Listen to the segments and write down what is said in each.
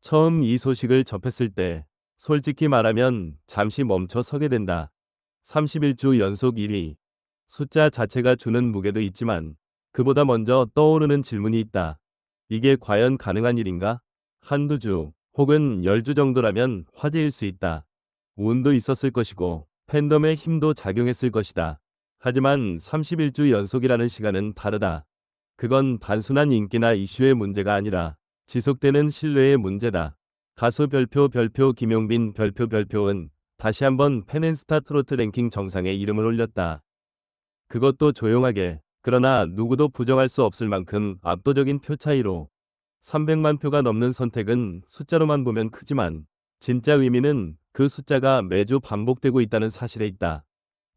처음 이 소식을 접했을 때 솔직히 말하면 잠시 멈춰 서게 된다. 31주 연속 1위. 숫자 자체가 주는 무게도 있지만 그보다 먼저 떠오르는 질문이 있다. 이게 과연 가능한 일인가? 한두 주 혹은 10주 정도라면 화제일 수 있다. 운도 있었을 것이고 팬덤의 힘도 작용했을 것이다. 하지만 31주 연속이라는 시간은 다르다. 그건 단순한 인기나 이슈의 문제가 아니라 지속되는 신뢰의 문제다. 가수 별표 김용빈 별표은 다시 한번 팬앤스타 트로트 랭킹 정상에 이름을 올렸다. 그것도 조용하게. 그러나 누구도 부정할 수 없을 만큼 압도적인 표 차이로. 300만 표가 넘는 선택은 숫자로만 보면 크지만 진짜 의미는 그 숫자가 매주 반복되고 있다는 사실에 있다.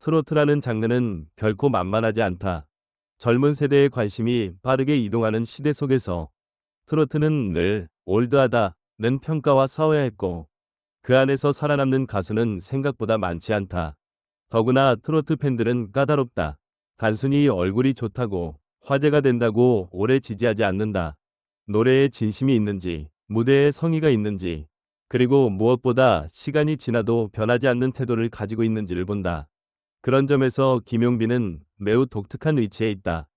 트로트라는 장르는 결코 만만하지 않다. 젊은 세대의 관심이 빠르게 이동하는 시대 속에서 트로트는 늘 올드하다는 평가와 싸워야 했고 그 안에서 살아남는 가수는 생각보다 많지 않다. 더구나 트로트 팬들은 까다롭다. 단순히 얼굴이 좋다고 화제가 된다고 오래 지지하지 않는다. 노래에 진심이 있는지, 무대에 성의가 있는지, 그리고 무엇보다 시간이 지나도 변하지 않는 태도를 가지고 있는지를 본다. 그런 점에서 김용빈은 매우 독특한 위치에 있다.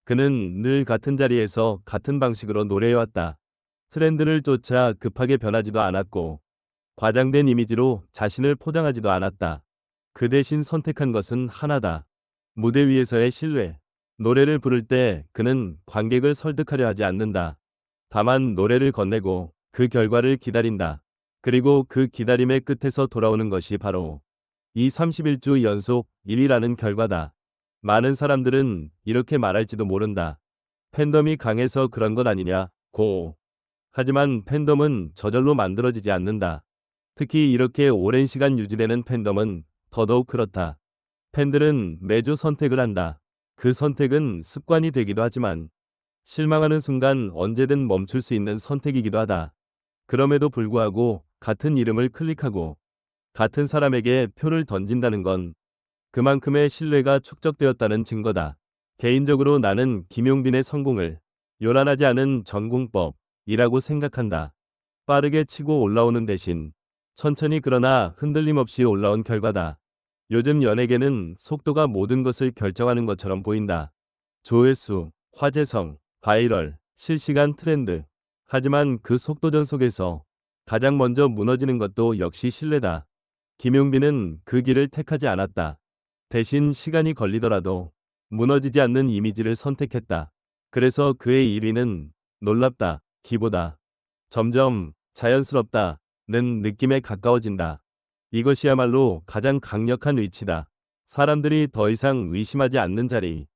그는 늘 같은 자리에서 같은 방식으로 노래해왔다. 트렌드를 쫓아 급하게 변하지도 않았고 과장된 이미지로 자신을 포장하지도 않았다. 그 대신 선택한 것은 하나다. 무대 위에서의 신뢰. 노래를 부를 때 그는 관객을 설득하려 하지 않는다. 다만 노래를 건네고 그 결과를 기다린다. 그리고 그 기다림의 끝에서 돌아오는 것이 바로 이 31주 연속 1위라는 결과다. 많은 사람들은 이렇게 말할지도 모른다. 팬덤이 강해서 그런 것 아니냐, 고. 하지만 팬덤은 저절로 만들어지지 않는다. 특히 이렇게 오랜 시간 유지되는 팬덤은 더더욱 그렇다. 팬들은 매주 선택을 한다. 그 선택은 습관이 되기도 하지만 실망하는 순간 언제든 멈출 수 있는 선택이기도 하다. 그럼에도 불구하고 같은 이름을 클릭하고 같은 사람에게 표를 던진다는 건 그만큼의 신뢰가 축적되었다는 증거다. 개인적으로 나는 김용빈의 성공을 요란하지 않은 전공법이라고 생각한다. 빠르게 치고 올라오는 대신 천천히 그러나 흔들림 없이 올라온 결과다. 요즘 연예계는 속도가 모든 것을 결정하는 것처럼 보인다. 조회수, 화제성, 바이럴, 실시간 트렌드. 하지만 그 속도전 속에서 가장 먼저 무너지는 것도 역시 신뢰다. 김용빈은 그 길을 택하지 않았다. 대신 시간이 걸리더라도 무너지지 않는 이미지를 선택했다. 그래서 그의 1위는 놀랍다, 기보다 점점 자연스럽다는 느낌에 가까워진다. 이것이야말로 가장 강력한 위치다. 사람들이 더 이상 의심하지 않는 자리.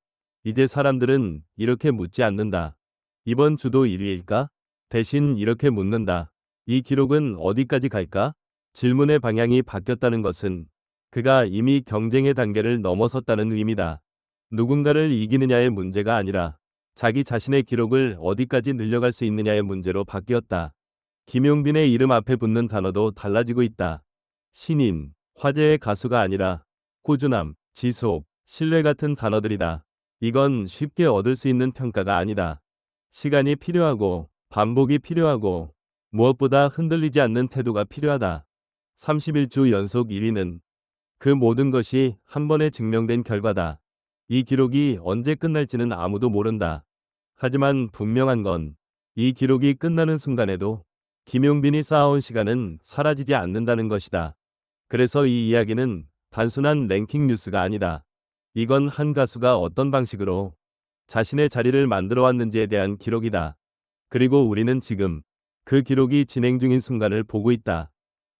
이제 사람들은 이렇게 묻지 않는다. 이번 주도 1위일까? 대신 이렇게 묻는다. 이 기록은 어디까지 갈까? 질문의 방향이 바뀌었다는 것은 그가 이미 경쟁의 단계를 넘어섰다는 의미다. 누군가를 이기느냐의 문제가 아니라 자기 자신의 기록을 어디까지 늘려갈 수 있느냐의 문제로 바뀌었다. 김용빈의 이름 앞에 붙는 단어도 달라지고 있다. 신인, 화제의 가수가 아니라 꾸준함, 지속, 신뢰 같은 단어들이다. 이건 쉽게 얻을 수 있는 평가가 아니다. 시간이 필요하고 반복이 필요하고 무엇보다 흔들리지 않는 태도가 필요하다. 31주 연속 1위는 그 모든 것이 한 번에 증명된 결과다. 이 기록이 언제 끝날지는 아무도 모른다. 하지만 분명한 건 이 기록이 끝나는 순간에도 김용빈이 쌓아온 시간은 사라지지 않는다는 것이다. 그래서 이 이야기는 단순한 랭킹 뉴스가 아니다. 이건 한 가수가 어떤 방식으로 자신의 자리를 만들어 왔는지에 대한 기록이다. 그리고 우리는 지금 그 기록이 진행 중인 순간을 보고 있다.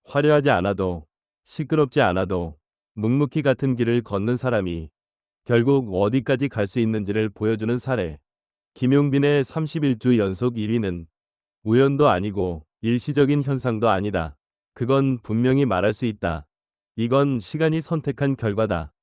화려하지 않아도 시끄럽지 않아도 묵묵히 같은 길을 걷는 사람이 결국 어디까지 갈 수 있는지를 보여주는 사례. 김용빈의 31주 연속 1위는 우연도 아니고 일시적인 현상도 아니다. 그건 분명히 말할 수 있다. 이건 시간이 선택한 결과다.